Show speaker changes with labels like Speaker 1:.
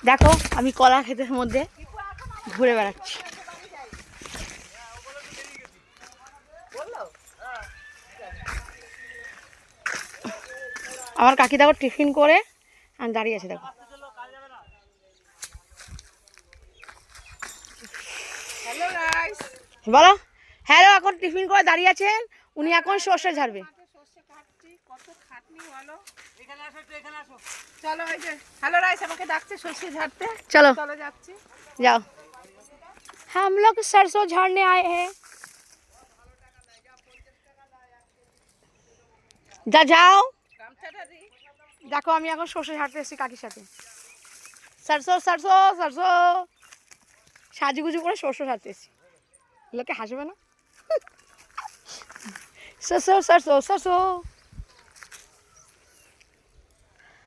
Speaker 1: দেখো আমি কলা ক্ষেতের মধ্যে ঘুরে বেড়াচ্ছি। আমার কাকি দেখো টিফিন করে আর দাঁড়িয়ে আছে দেখো। বলো হ্যালো, এখন টিফিন করে দাঁড়িয়ে আছেন উনি, এখন সর্ষে ঝাড়বে।
Speaker 2: চলো এই যে হ্যালো রাইস আমাকে ডাকছে সর্ষে ঝাড়তে।
Speaker 1: চলো
Speaker 2: চলো যাচ্ছি।
Speaker 1: जाओ, हम लोग सरसों झाड़ने आए हैं। जा जाओ। देखो আমি এখন সর্ষে ঝাড়তে এসেছি কাকির সাথে। सरसों सरसों सरसों সাজুগুজু করে সর্ষে ঝাড়তে এসেছি। লোকে হাসবে না? सरसों सरसों सरसों